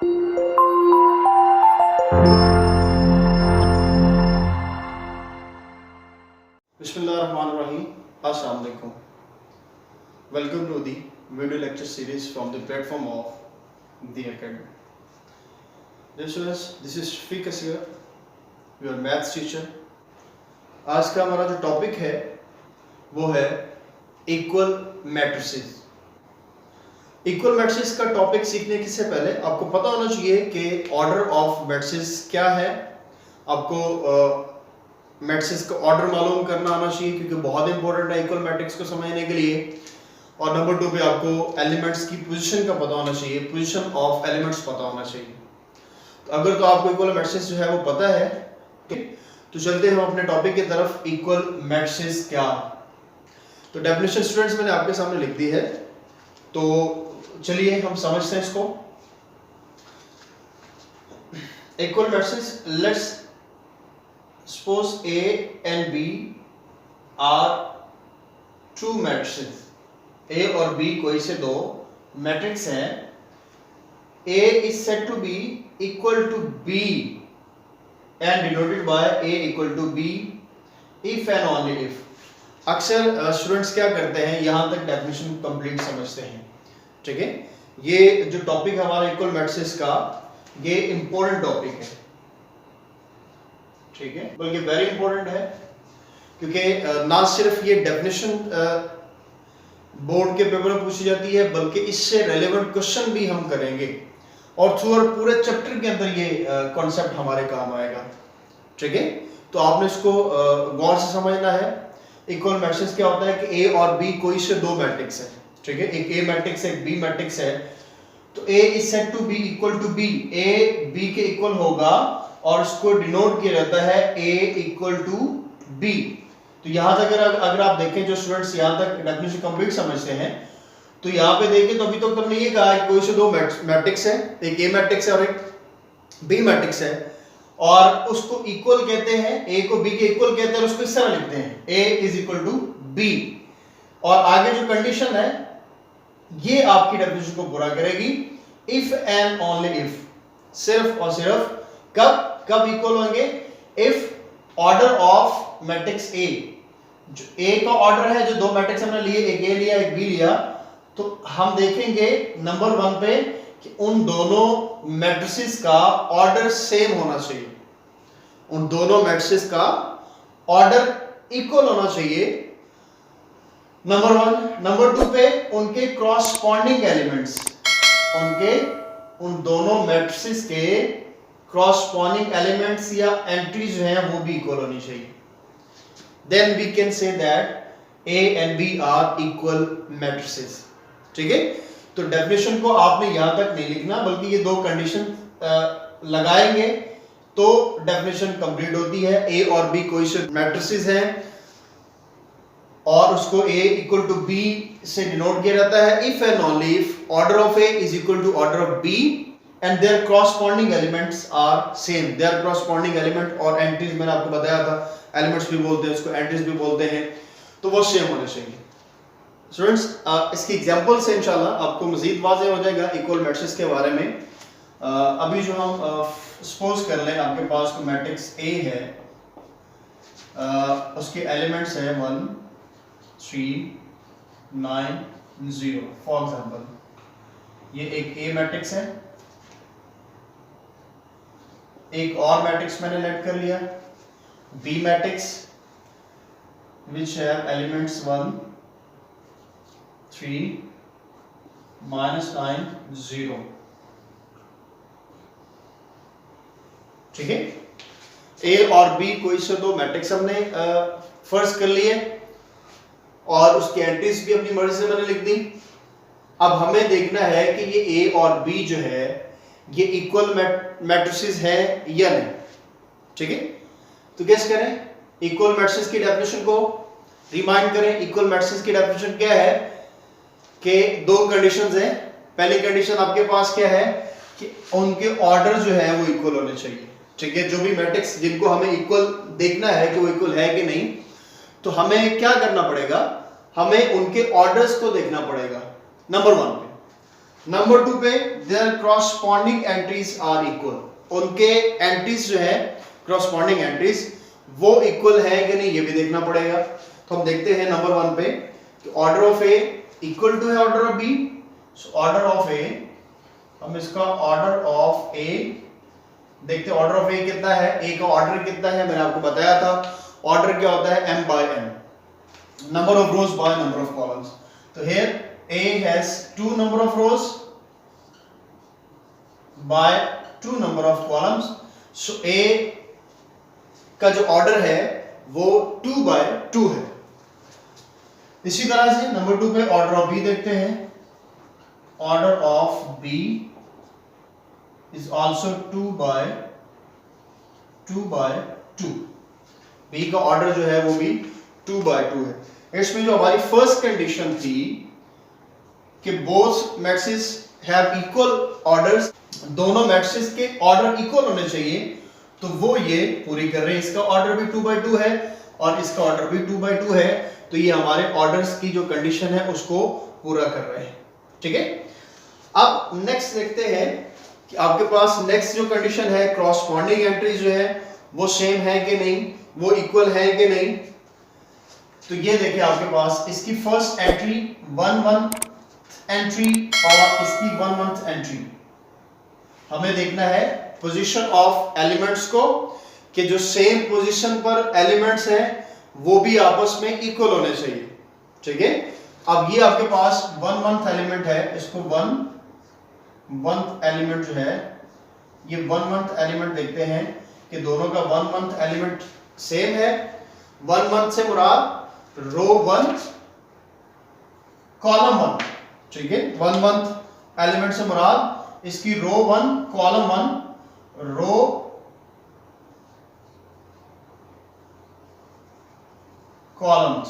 Bismillahirrahmanirrahim. Assalamu alaikum. Welcome to the video lecture series from the platform of the Academy. Dear students, this is Shafiq Asghar, your maths teacher. आज का हमारा जो topic है वो है equal matrices. Equal matrices का topic सीखने से पहले आपको पता होना चाहिए कि ऑर्डर ऑफ मैट्रिसेस क्या है। आपको मैट्रिसेस का ऑर्डर मालूम करना आना चाहिए क्योंकि बहुत इंपॉर्टेंट है इक्वल मैट्रिक्स को समझने के लिए। और नंबर 2 पे आपको एलिमेंट्स की पोजीशन का पता होना चाहिए, पोजीशन ऑफ एलिमेंट्स पता होना चाहिए। तो अगर तो आपको इक्वल मैट्रिसेस जो है वो पता है तो चलते हैं हम अपने टॉपिक की तरफ। इक्वल मैट्रिसेस क्या? तो डेफिनेशन स्टूडेंट्स मैंने आपके सामने लिख दी है, तो चलिए हम समझते हैं इसको। Equal matrices, let's suppose A and B are two matrices. A और B कोई से दो मैट्रिक्स हैं। A is said to be equal to B and denoted by A equal to B if and only if. अक्सर students क्या करते हैं, यहाँ तक डेफिनेशन कंप्लीट समझते हैं, ठीक है। ये जो टॉपिक हमारा इक्वल मैट्रिसेस का, ये इंपॉर्टेंट टॉपिक है, ठीक है, बल्कि वेरी इंपॉर्टेंट है क्योंकि ना सिर्फ ये डेफिनेशन बोर्ड के पेपर में पूछी जाती है बल्कि इससे रेलेवेंट क्वेश्चन भी हम करेंगे और थ्रू पूरे चैप्टर के अंदर ये कॉन्सेप्ट हमारे काम आएगा, ठीक है। तो आपने इसको गौर से समझना है। इक्वल मैट्रिक्स क्या होता है कि ए और बी कोई से दो मैट्रिक्स है, ठीक है। एक ए मैट्रिक्स है, एक बी मैट्रिक्स है। तो A is said to be equal to B, A B के इक्वल होगा और इसको डिनोट किया जाता है A इक्वल टू B। तो यहां तक अगर आप देखें, जो स्टूडेंट्स यहां तक डेफिनेशन कंप्लीट समझते हैं, तो यहां पे देखें तो अभी तक तुमने ये कहा कि कोई से दो मैट्रिक्स है, एक A मैट्रिक्स है और एक B मैट्रिक्स है, और उसको इक्वल कहते हैं, A को B के इक्वल कहते हैं और उसको इस तरह लिखते हैं A is equal to B। और आगे जो कंडीशन है ये आपकी डेफिनेशन को पूरा करेगी, इफ एंड ओनली इफ, सिर्फ और सिर्फ कब इक्वल होंगे? If order of matrix A, जो ए का ऑर्डर है, जो दो मैट्रिक्स हमने लिए, एक ए लिया एक बी लिया, तो हम देखेंगे नंबर 1 पे कि उन दोनों मैट्रिसेस का ऑर्डर सेम होना चाहिए, उन दोनों मैट्रिसेस का ऑर्डर इक्वल होना चाहिए, नंबर 1। नंबर 2 पे उनके क्रॉसपोंडिंग एलिमेंट्स, उन दोनों मैट्रिसेस के corresponding elements या एंट्रीज जो हैं वो भी इक्वल होनी चाहिए। Then we can say that A and B are equal matrices, ठीक है। तो डेफिनेशन को आपने यहां तक नहीं लिखना, बल्कि ये दो कंडीशन लगाएंगे तो डेफिनेशन कंप्लीट होती है। A और B कोई से मैट्रिसेस हैं और उसको A इक्वल टू B से डिनोट किया जाता है if and only if order of A is equal to order of B and their corresponding elements are same. Their corresponding element और entries मैंने आपको बताया था, elements भी बोलते हैं उसको, entries भी बोलते हैं, तो वो सेम होने चाहिए। स्टूडेंट्स इसकी एग्जांपल से इंशाल्लाह आपको मजीद वाज़ेह हो जाएगा इक्वल मैट्रिक्स के बारे में। अभी जो हम सपोज कर लें आपके पास कोई मैट्रिक्स A है, उसके एलिमेंट्स है 1 3 9 0 फॉर एग्जांपल। ये एक A मैट्रिक्स है, एक और मैट्रिक्स मैंने लेट कर लिया B matrix which have elements 1 3 -9 0, ठीक है। A और B कोई से दो मैट्रिक्स हमने फर्ज कर लिए और उसकी एंट्रीज भी अपनी मर्जी से मैंने लिख दी। अब हमें देखना है कि ये A और B जो है ये इक्वल मैट्रिसेस है या नहीं, ठीक है। तो कैसे करें? इक्वल मैट्रिसेस की डेफिनेशन को रिमाइंड करें। इक्वल मैट्रिसेस की डेफिनेशन क्या है कि दो कंडीशंस हैं। पहली कंडीशन आपके पास क्या है कि उनके ऑर्डर जो है वो इक्वल होने चाहिए, ठीक है। जो भी मैट्रिक्स जिनको हमें इक्वल देखना है कि वो इक्वल है कि नहीं, तो हमें क्या करना पड़ेगा? हमें उनके ऑर्डर्स को देखना पड़ेगा नंबर 1 पे। नंबर 2 पे their corresponding entries are equal, उनके एंट्रीज जो है क्रॉसपॉन्डिंग एंट्रीज वो इक्वल है कि नहीं ये भी देखना पड़ेगा। तो हम देखते हैं नंबर 1 पे कि order of A equal to है order of B. So order of A, हम इसका ऑर्डर ऑफ ए देखते हैं। ऑर्डर ऑफ ए कितना है, ए का ऑर्डर कितना है, मैंने आपको बताया था ऑर्डर क्या होता है m by n, number of rows by number of columns। तो here A has 2 number of rows by 2 number of columns। so A का जो ऑर्डर है वो 2 by 2 है। इसी तरह से नंबर 2 पे ऑर्डर ऑफ B देखते हैं। Order of B is also 2 by 2। B का ऑर्डर जो है वो भी 2 by 2 है। इसमें जो हमारी फर्स्ट कंडीशन थी कि both matrices have equal orders, दोनों मैट्रिसेस के ऑर्डर इक्वल होने चाहिए, तो वो ये पूरी कर रहे हैं। इसका ऑर्डर भी 2 by 2 है और इसका ऑर्डर भी 2 by 2 है, तो ये हमारे ऑर्डर्स की जो कंडीशन है उसको पूरा कर रहे हैं। ठीक है, अब नेक्स्ट देखते हैं कि आपके पास नेक्स्ट जो कंडीशन है क्रॉसपॉन्डिंग एंट्री जो है वो सेम है कि नहीं, वो इक्वल है कि नहीं। तो ये देखिए आपके पास इसकी फर्स्ट एंट्री 1 month एंट्री और इसकी 1 month एंट्री। हमें देखना है पोजीशन ऑफ एलिमेंट्स को कि जो सेम पोजीशन पर एलिमेंट्स हैं वो भी आपस में इक्वल होने चाहिए। ठीक है, अब ये आपके पास 1 month एलिमेंट है, इसको 1 month एलिमेंट जो है ये 1 month एलिमेंट देखते हैं कि दोनों का 1 month एलिमेंट सेम है। 1 month से मुराद रो 1 कॉलम 1। ठीक है, 1 month एलिमेंट से मुराद इसकी रो 1 कॉलम 1 रो कॉलम्स।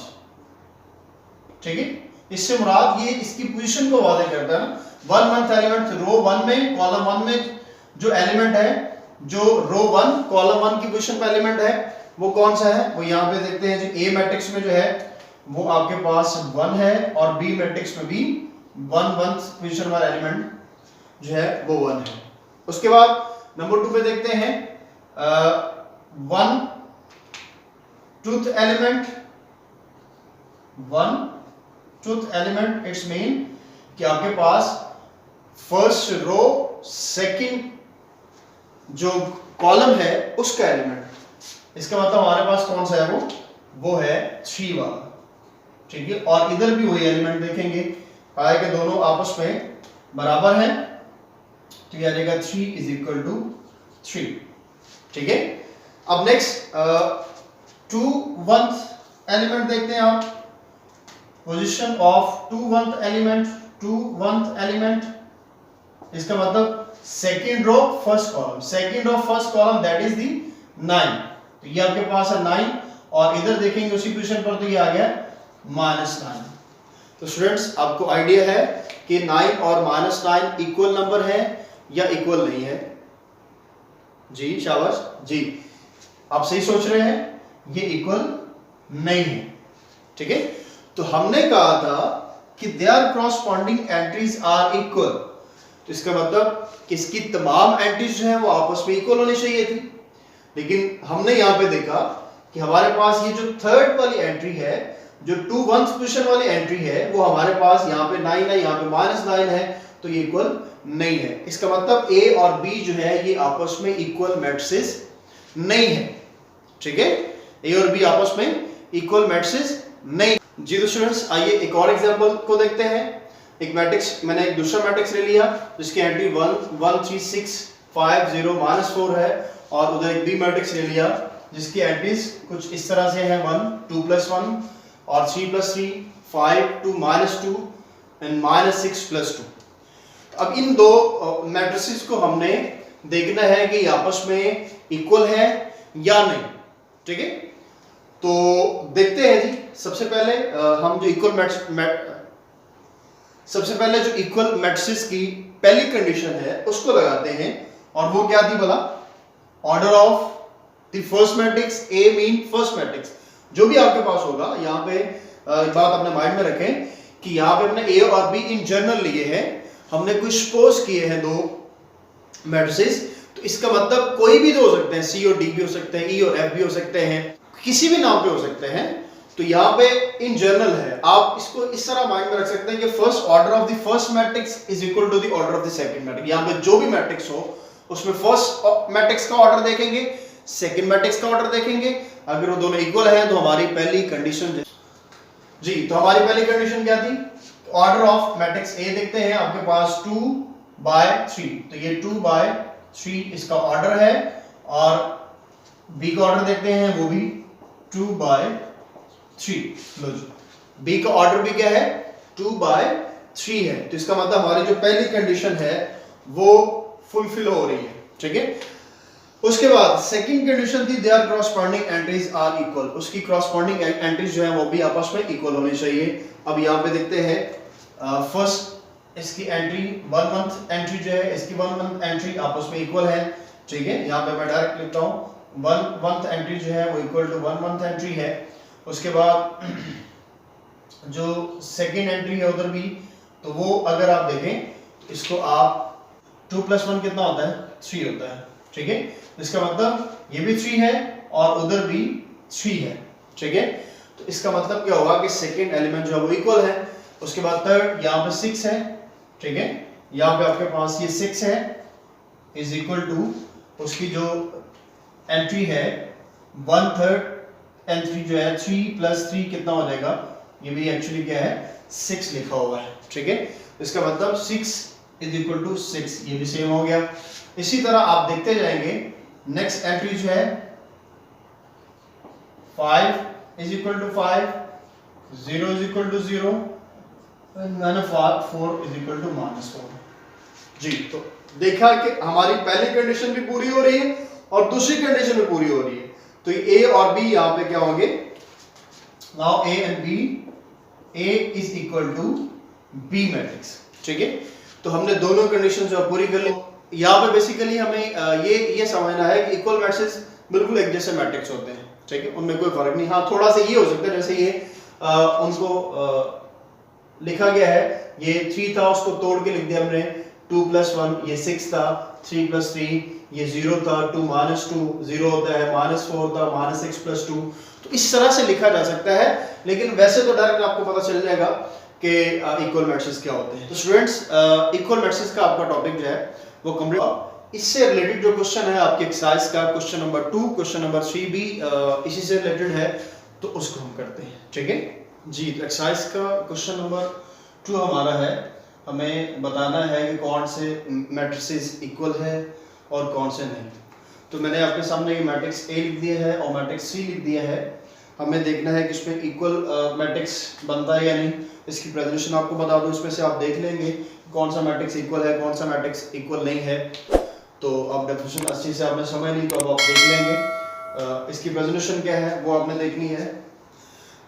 ठीक है, इससे मुराद ये इसकी पोजीशन को वादे करता है ना। 1 month एलिमेंट रो 1 में कॉलम 1 में जो एलिमेंट है, जो रो 1 कॉलम 1 की पोजीशन पे एलिमेंट है वो कौन सा है, वो यहाँ पे देखते हैं। जो ए मैट्रिक्स में जो है वो आपके पास 1 है और बी मैट्रिक्स में भी 1 month पोजीशन वाला एलिमेंट जो है वो 1 है। उसके बाद नंबर 2 पे देखते हैं 1 truth element, 1 truth element. It's mean कि आपके पास फर्स्ट रो सेकंड जो कॉलम है उसका एलिमेंट, इसका मतलब हमारे पास कौन सा है वो है 3 वाला। ठीक है, और इधर भी वही एलिमेंट देखेंगे, पाए कि दोनों आपस में बराबर हैं, तो ये आ जाएगा 3 इज इक्वल टू 3। ठीक है, अब नेक्स्ट 2 month एलिमेंट देखते हैं आप। Position of 2 month element, 2 month element, इसका मतलब second row first column, second row first column that is the 9। तो ये आपके पास है 9 और इधर देखेंगे उसी पोजीशन पर तो ये आ गया -9। तो स्टूडेंट्स आपको आइडिया है कि 9 और -9 इक्वल नंबर है या इक्वल नहीं है? जी शाबाश जी, आप सही सोच रहे हैं, ये इक्वल नहीं है। ठीक है, तो हमने कहा था कि their corresponding entries are equal, तो इसका मतलब कि इसकी तमाम एंट्रीज जो है वो आपस में इक्वल होनी चाहिए थी। लेकिन हमने यहाँ पे देखा कि हमारे पास ये जो थर्ड वाली एंट्री है, जो 2 month पोजीशन वाली एंट्री है, वो हमारे पास यहाँ पे 9 है, यहाँ पे -9 है, तो ये इक्वल नहीं है। इसका मतलब ए और बी जो है ये आपस में इक्वल मैट्रिसेस नहीं है। ठीक है, ए और बी आपस में इक्वल मैट्रिसेस नहीं। जी तो स्टूडेंट्स आइए एक और एग्जांपल को देखते हैं। एक मैट्रिक्स, मैंने एक दूसरा मैट्रिक्स ले लिया जिसकी एंट्री 1 1 3 6 5 0 -4 है, और उधर एक बी मैट्रिक्स ले लिया जिसकी एंट्रीज कुछ इस तरह से है 1 2 + 1 और 3 + 3 5 2 -2 एंड -6 + 2। अब इन दो मैट्रिसेस को हमने देखना है कि आपस में इक्वल है या नहीं। ठीक है, तो देखते हैं जी। सबसे पहले हम जो इक्वल मैट्रिसेस की पहली कंडीशन है उसको लगाते हैं, और वो क्या थी भला? Order of the first matrix, A mean first matrix. जो भी आपके पास होगा, यहाँ पे बात अपने माइंड में रखें कि यहाँ पे हमने ए और बी इन जनरल लिए हैं, हमने कुछ सपोज किए हैं दो मैट्रिसेस, तो इसका मतलब कोई भी दो हो सकते हैं, सी और डी भी हो सकते हैं, ई और एफ भी हो सकते हैं, किसी भी नाम पे हो सकते हैं। तो यहाँ पे इन जनरल है, आप इसको इस तरह माइंड में रख सकते हैं कि first order of the first matrix is equal to the order of the second matrix. यहाँ पे जो भी मैट्रिक्स हो उसमें फर्स्ट मैट्रिक्स का ऑर्डर देखेंगे, सेकंड मैट्रिक्स का ऑर्डर देखेंगे, अगर वो दोनों इक्वल है तो हमारी पहली कंडीशन जी, तो हमारी पहली कंडीशन क्या थी, ऑर्डर ऑफ मैट्रिक्स ए देखते हैं, आपके पास 2/3, तो ये 2/3 इसका ऑर्डर है, और बी का ऑर्डर देखते हैं, वो भी 2/3। लो जी, बी का ऑर्डर भी क्या है, 2/3 है, तो इसका मतलब हमारी जो पहली कंडीशन है वो फुलफिल हो रही है, ठीक है। उसके बाद सेकंड कंडीशन थी their corresponding entries are equal, उसकी कॉरस्पॉन्डिंग एंट्रीज जो है वो भी आपस में इक्वल होनी चाहिए। अब यहाँ पे देखते हैं फर्स्ट इसकी एंट्री 1 मंथ एंट्री जो है, इसकी 1 मंथ एंट्री आपस में इक्वल है, ठीक है। यहाँ पे मैं डायरेक्ट लिखता हूँ 1 मंथ एंट्री जो है वो इक्वल टू 1 मंथ एंट्री है। उसके बाद जो सेकंड एंट्री है उधर भी, तो वो अगर आप देखें इसको आप 2 + 1 कितना होता है, 3 होता है, ठीक है। इसका मतलब ये भी 3 है और उधर भी 3 है, ठीक है। तो इसका मतलब क्या होगा कि सेकंड एलिमेंट जो है वो इक्वल है। उसके बाद थर्ड यहाँ पे 6 है, ठीक है, यहाँ पे आपके पास ये 6 है इज इक्वल टू उसकी जो एंट्री है 1/3 एंट्री जो है 3 + 3 कितना हो जाएगा, ये भी एक्चुअली क्या है 6 लिखा हुआ है, ठीक है। इसका मतलब 6 इज इक्वल टू 6, ये भी सेम हो गया। इसी तरह आप देखते जाएंगे, नेक्स्ट एंट्री जो है 5 is equal to 5, 0 is equal to 0, 4 is equal to -4 जी। तो देखा कि हमारी पहली कंडीशन भी पूरी हो रही है और दूसरी कंडीशन भी पूरी हो रही है, तो ए और बी यहाँ पे क्या होंगे, now A and B, A is equal to B matrix, ठीक है। तो हमने दोनों कंडीशन जो पूरी कर ली। यहाँ पे बेसिकली हमें ये समझना है कि इक्वल मैट्रिक्स बिल्कुल एक जैसे मैट्रिक्स होते हैं, ठीक है, उनमें कोई फर्क नहीं। हाँ, थोड़ा सा ये हो सकता है, जैसे ये उनको लिखा गया है, ये 3 था उसको तोड़ के लिख दिया हमने 2 + 1, ये 6 था, 3 + 3 ये 0 था, 2 - 2 0 होता है, -4 था, -6 + 2, तो इस तरह से लिखा जा सकता है। लेकिन वैसे तो डायरेक्ट आपको पता चल जाएगा कि इक्वल मैट्रिक्स क्या होते हैं। तो स्टूडेंट्स, इक्वल मैट्रिक्स का आपका टॉपिक जो है वो कंप्लीट। इससे रिलेटेड जो क्वेश्चन है आपके एक्सरसाइज का क्वेश्चन नंबर 2, क्वेश्चन नंबर 3 भी इसी से रिलेटेड है, तो उसको हम करते हैं, ठीक है जी। तो एक्सरसाइज का क्वेश्चन नंबर 2 हमारा है, हमें बताना है कि कौन से मैट्रिसेस इक्वल है और कौन से नहीं। तो मैंने आपके सामने ये मैट्रिक्स ए लिख दिया है और मैट्रिक्स सी लिख दिया है। हमें देखना है कि इसमें इक्वल मैट्रिक्स बनता है या नहीं। इसकी प्रेजेंटेशन आपको बता दूं, इसमें से आप देख लेंगे कौन सा मैट्रिक्स इक्वल है, कौन सा मैट्रिक्स इक्वल नहीं है। तो अब डेफिनेशन अच्छी से आपने समझ ली, तो अब आप देख लेंगे इसकी प्रेजेंटेशन क्या है वो आपने देखनी है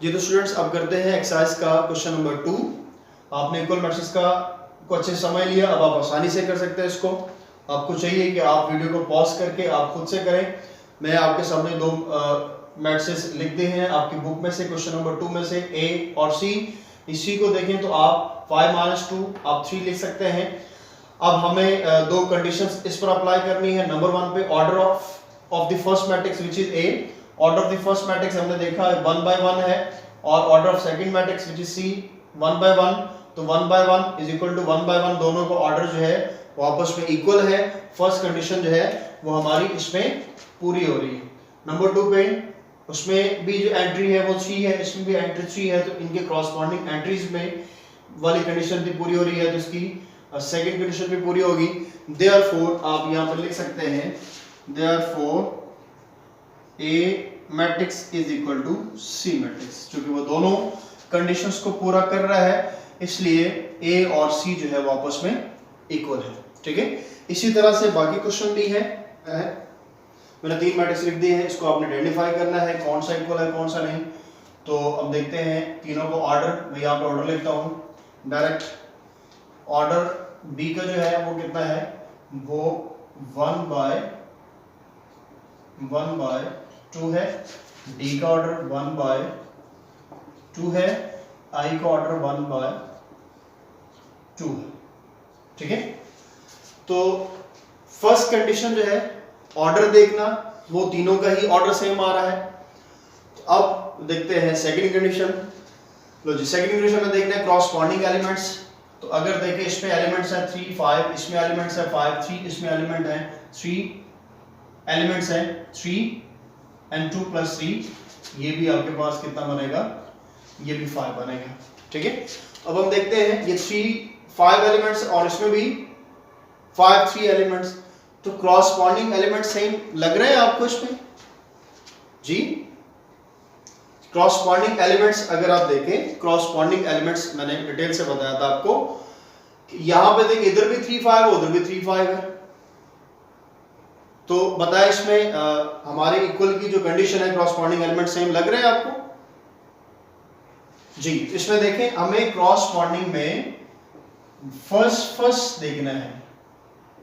जी। तो स्टूडेंट्स, अब करते हैं एक्सरसाइज का क्वेश्चन नंबर 2। आपने इक्वल मैट्रिक्स का को अच्छे से समझ लिया, अब आप आसानी से कर सकते हैं इसको। आपको चाहिए कि आप वीडियो को पॉज करके आप खुद से करें। मैं आपके सामने 2 मैट्रिसेस लिख दिए हैं आपकी बुक में से, क्वेश्चन नंबर 2 में से, ए और सी। इसी को देखें तो आप 5 - 2 आप 3 लिख सकते हैं। अब हमें 2 कंडीशंस इस पर अप्लाई करनी है। नंबर 1 पे order of the first matrix which is A. Order of the first matrix हमने देखा है 1/1 है, और order of second matrix which is C 1/1। तो 1/1 इज इक्वल टू 1/1, दोनों का ऑर्डर जो है वो आपस में इक्वल है। फर्स्ट कंडीशन जो है वो हमारी इसमें पूरी हो रही है। नंबर 2 पे उसमें भी जो एंट्री है वो 3 है, इसमें भी एंट्री 3 है, तो इनके कॉरस्पॉन्डिंग एंट्रीज में वाली कंडीशन भी पूरी हो रही है, तो इसकी सेकंड कंडीशन भी पूरी होगी। देयरफॉर आप यहाँ पर लिख सकते हैं, therefore A matrix is equal to C matrix. क्योंकि वो दोनों कंडीशंस को पूरा कर रहा है, इसलिए ए और सी जो है वो आपस में इक्वल है, ठीक है। इसी तरह से बाकी क्वेश्चन भी है। मैंने 3 मैट्रिक्स लिख दिए हैं, इसको आपने आइडेंटिफाई करना है कौन सा इक्वल है कौन सा नहीं। तो अब देखते हैं तीनों को ऑर्डर, मैं यहाँ पे ऑर्डर लिखता हूँ डायरेक्ट। ऑर्डर बी का जो है वो कितना है, वो 1/2 है। डी का ऑर्डर 1/2 है। आई का ऑर्डर 1/2 है, ठीक है। तो फर्स्ट कंडीशन जो है ऑर्डर देखना, वो तीनों का ही ऑर्डर सेम आ रहा है। तो अब देखते हैं सेकंड कंडीशन। लो जी, सेकंड कंडीशन में देखना है क्रॉसपॉन्डिंग एलिमेंट्स। तो अगर देखें इसमें एलिमेंट्स हैं 3 5, इसमें एलिमेंट्स है 5 3, इसमें एलिमेंट है 3, एलिमेंट्स है 3 and 2 + 3, ये भी आपके पास कितना बनेगा, ये भी 5 बनेगा। ठीक है। अब हम देखते हैं ये 3 5 एलिमेंट्स और इसमें भी 5 3 एलिमेंट्स, तो क्रॉसपॉन्डिंग एलिमेंट सेम लग रहे हैं आपको इसमें जी। क्रॉसपॉन्डिंग एलिमेंट्स अगर आप देखें, क्रॉसपॉन्डिंग एलिमेंट्स मैंने डिटेल से बताया था आपको कि यहां पे देखिए इधर भी 3 5 उधर भी 3 5 है। तो बताया इसमें हमारे इक्वल की जो कंडीशन है क्रॉसपॉन्डिंग एलिमेंट सेम लग रहे हैं आपको जी। इसमें देखें हमें क्रॉसपॉन्डिंग में फर्स्ट देखना है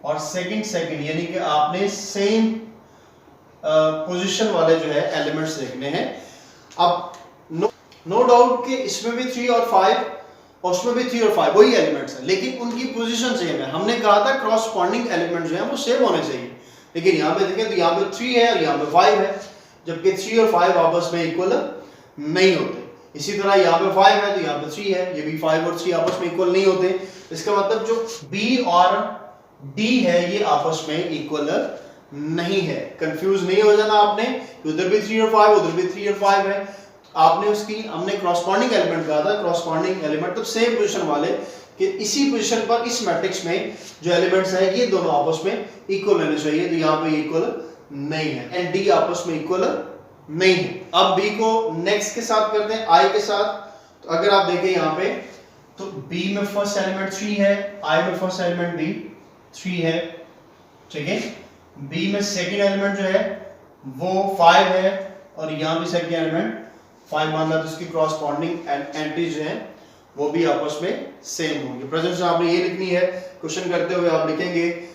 और सेकंड, यानी कि आपने सेम पोजीशन वाले जो है एलिमेंट्स देखने हैं। अब नो डाउट कि इसमें भी 3 और 5 और उसमें भी 3 और 5 वही एलिमेंट्स हैं, लेकिन उनकी पोजीशन सेम है। हमने कहा था क्रॉसपॉन्डिंग एलिमेंट जो है वो सेम होने चाहिए, लेकिन यहाँ पे देखें तो यहाँ पे 3 है और यहाँ पे 5 है, जबकि 3 और 5 आपस में इक्वल नहीं होते। इसी तरह यहाँ पे 5 है तो यहाँ पे 3 है, ये भी 5 और 3 आपस में इक्वल नहीं होते। इसका मतलब जो B और D है ये आपस में इक्वल नहीं है। कंफ्यूज नहीं हो जाना आपने, उधर भी 3 और 5 उधर भी 3 और 5 है। आपने उसकी हमने क्रॉसपॉन्डिंग एलिमेंट कहा था, क्रॉसपॉन्डिंग एलिमेंट तो सेम पोजीशन वाले कि इसी पोजीशन पर इस मैट्रिक्स में जो एलिमेंट्स है ये दोनों आपस में इक्वल रहने चाहिए। तो यहाँ पे इक्वल नहीं है एंड डी आपस में इक्वल नहीं है। अब बी को नेक्स्ट के साथ करते हैं, आई के साथ। तो अगर आप देखें यहाँ पे तो बी में फर्स्ट एलिमेंट 3 है, आई में फर्स्ट एलिमेंट भी 3 है। ठीक है। बी में सेकंड एलिमेंट जो है वो 5 है और यहाँ भी सेकंड एलिमेंट 5 मान ला, तो इसकी क्रॉसपॉन्डिंग एंटीज जो है वो भी आपस में सेम होंगे। प्रेजेंट आपने ये लिखनी है, क्वेश्चन करते हुए आप लिखेंगे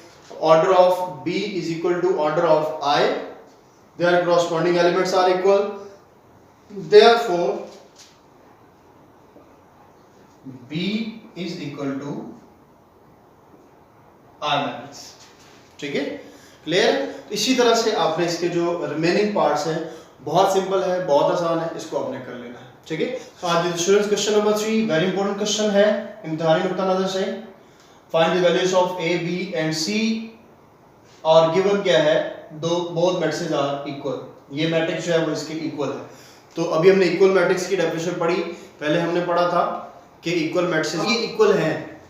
order of B is equal to order of I, their corresponding elements are equal, therefore B is equal to R matrix। ठीक है, क्लियर। इसी तरह से आपने इसके जो रिमेनिंग पार्ट्स हैं बहुत सिंपल है, बहुत आसान है, इसको आपने कर लेना है। ठीक है। तो आज students question number 3 very important question है इम्तिहानी नुक्ता नजर से। Find the values of A, B and C और गिवन क्या है, दो बोथ मैट्रिसेस आर इक्वल। ये मैट्रिक्स जो है वो इसके इक्वल है। तो अभी हमने इक्वल मैट्रिक्स की डेफिनेशन पढ़ी, पहले हमने पढ़ा था कि इक्वल मैट्रिसेस ये इक्वल हैं।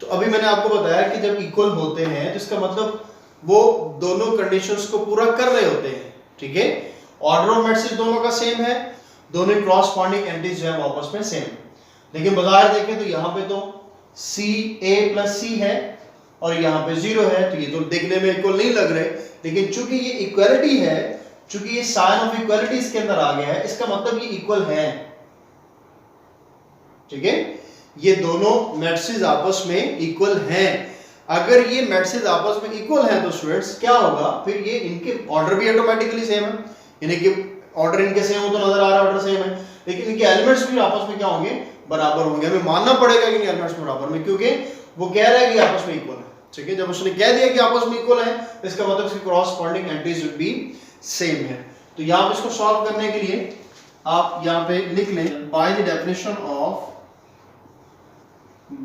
तो अभी मैंने आपको बताया कि जब इक्वल होते हैं तो इसका मतलब वो दोनों कंडीशंस को पूरा कर रहे होते हैं। ठीक है। ऑर्डर ऑफ मैट्रिसेस दोनों का सेम है, दोनों क्रॉसपॉन्डिंग एंटीज जो है वो आपस में सेम है। लेकिन बाहर देखें तो यहाँ पे तो A + C है और यहाँ पे 0 है, तो ये तो देखने में इक्वल नहीं लग रहे। लेकिन चूंकि ये इक्वालिटी है, चूंकि ये साइन ऑफ इक्वालिटी इसके अंदर आ गया है, इसका मतलब ये इक्वल है। ठीक है। ये दोनों मैट्रिसेस आपस में इक्वल हैं। अगर ये मैट्रिसेस आपस में इक्वल हैं तो स्टूडेंट्स क्या होगा, फिर ये इनके ऑर्डर भी ऑटोमेटिकली सेम है, यानी कि ऑर्डर इनके सेम हो तो नजर आ रहा है ऑर्डर सेम है, लेकिन इनके एलिमेंट्स भी आपस में क्या होंगे, बराबर होंगे। हमें मानना पड़ेगा कि इनके एलिमेंट्स बराबर में, क्योंकि वो कह रहा है कि आपस में इक्वल है। ठीक है। जब उसने कह दिया कि आपस में इक्वल है, इसका मतलब इसकी क्रॉसपॉन्डिंग एंटीज विल बी सेम है। तो यहां पे इसको सॉल्व करने के लिए आप यहां पे लिख लें बाय द डेफिनेशन ऑफ तो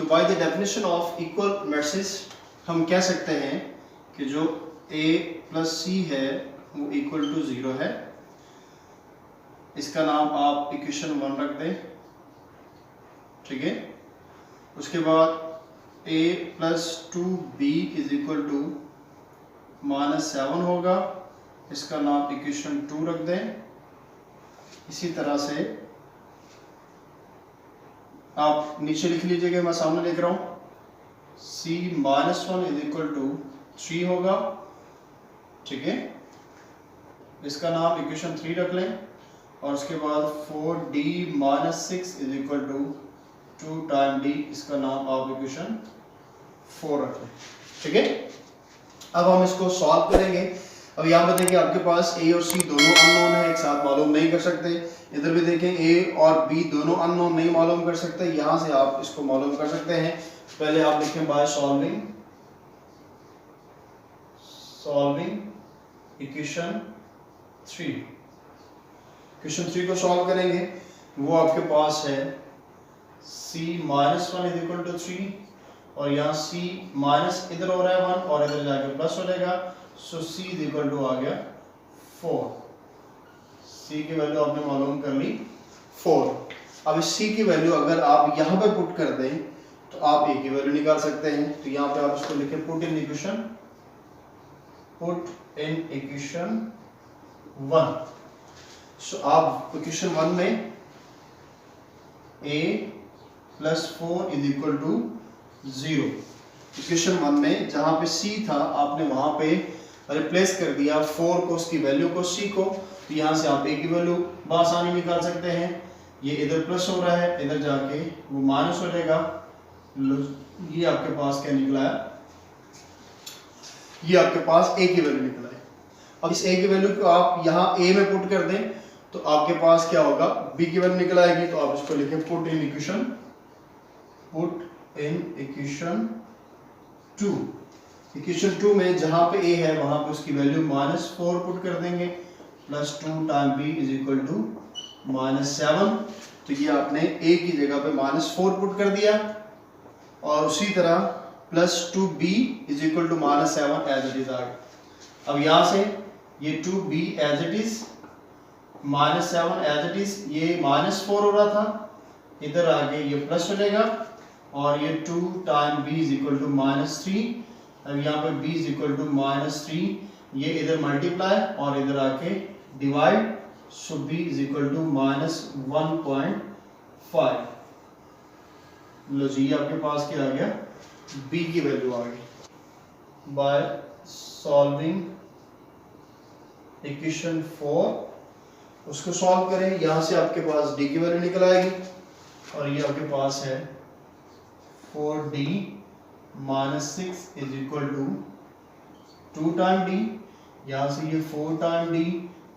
by the definition of equal matrices हम कह सकते हैं कि जो A + C है वो इक्वल टू 0 है। इसका नाम आप इक्वेशन 1 रख दें। ठीक है। उसके बाद A + 2B is equal to -7 होगा, इसका नाम इक्वेशन 2 रख दें। इसी तरह से आप नीचे लिख लीजिएगा, मैं सामने लिख रहा हूं C - 1 इज इक्वल टू 3 होगा। ठीक है। इसका नाम इक्वेशन 3 रख लें और उसके बाद 4D - 6 is equal to 2 time D, इसका नाम आप इक्वेशन 4 रख लें। ठीक है। अब हम इसको सॉल्व करेंगे। अब यहाँ पे देखिए आपके पास ए और सी दोनों अननोन है, एक साथ मालूम नहीं कर सकते। इधर भी देखें ए और बी दोनों अननोन नहीं मालूम कर सकते, यहाँ से आप इसको मालूम कर सकते हैं। पहले आप लिखें बाय सॉल्विंग इक्वेशन 3। क्वेश्चन 3 को सॉल्व करेंगे, वो आपके पास है c minus 1 is equal to 3 और यहाँ c माइनस इधर हो रहा है 1 और इधर जाके प्लस हो जाएगा, सो c इज इक्वल टू आ गया 4। c की वैल्यू आपने मालूम कर ली 4। अब इस c की वैल्यू अगर आप यहाँ पे पुट कर दें तो आप a की वैल्यू निकाल सकते हैं। तो यहाँ पे आप इसको लिखें पुट इन इक्वेशन 1। सो आप इक्वेशन 1 में a plus 4 is equal to 0। Equation 1 में जहां पे c था आपने वहां पे रिप्लेस कर दिया 4 को, उसकी वैल्यू को c को, तो यहाँ से आप a की वैल्यू बआसानी निकाल सकते हैं। ये इधर प्लस हो रहा है, इधर जाके वो माइनस हो जाएगा। ये आपके पास क्या निकला है, ये आपके पास a की वैल्यू निकला है। अब इस a की वैल्यू को आप यहाँ a में पुट कर दें तो आपके पास क्या होगा, b की वैल्यू निकल आएगी। तो आप इसको लिखें पुट इन इक्वेशन 2। इक्वेशन 2 में जहां पे a है वहां पे उसकी वैल्यू -4 पुट कर देंगे, plus 2 time b is equal to -7। तो ये आपने a की जगह पे -4 पुट कर दिया और उसी तरह plus 2b is equal to -7 as it is आ गया। अब यहाँ से ये 2b as it is, -7 as it is, ये -4 हो रहा था, इधर आगे ये प्लस हो जाएगा और ये 2 time b is equal to -3। अब यहाँ पे b इज इक्वल टू -3, ये इधर मल्टीप्लाई और इधर आके divide, so b is equal to -1.5। लो जी आपके पास क्या आ गया, b की वैल्यू आ गई। बाय सॉल्विंग इक्वेशन 4 उसको सॉल्व करें, यहाँ से आपके पास d की वैल्यू निकल आएगी और ये आपके पास है 4d -6 is equal to 2 time d। यहाँ से ये 4 टाइम d,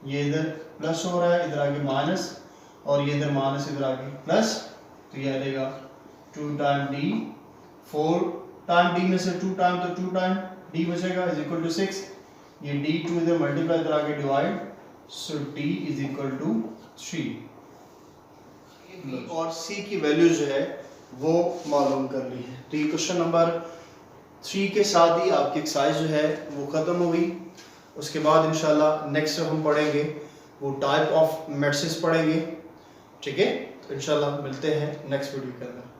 ये इधर प्लस हो रहा है, इधर आगे माइनस और ये इधर माइनस, इधर आगे प्लस, तो ये आ जाएगा 2 टाइम d। 4 टाइम d में से 2 टाइम तो 2 टाइम d बचेगा इज इक्वल टू 6। ये d2 इधर मल्टीप्लाई, इधर आगे divide, so d is equal to 3। और c की वैल्यू जो है वो मालूम कर ली है। तो ये क्वेश्चन नंबर 3 के साथ ही आपकी एक्सरसाइज जो है वो ख़त्म हो गई। उसके बाद इंशाल्लाह नेक्स्ट हम पढ़ेंगे वो टाइप ऑफ मैट्रिसेस पढ़ेंगे, ठीक है। तो इंशाल्लाह मिलते हैं नेक्स्ट वीडियो के अंदर।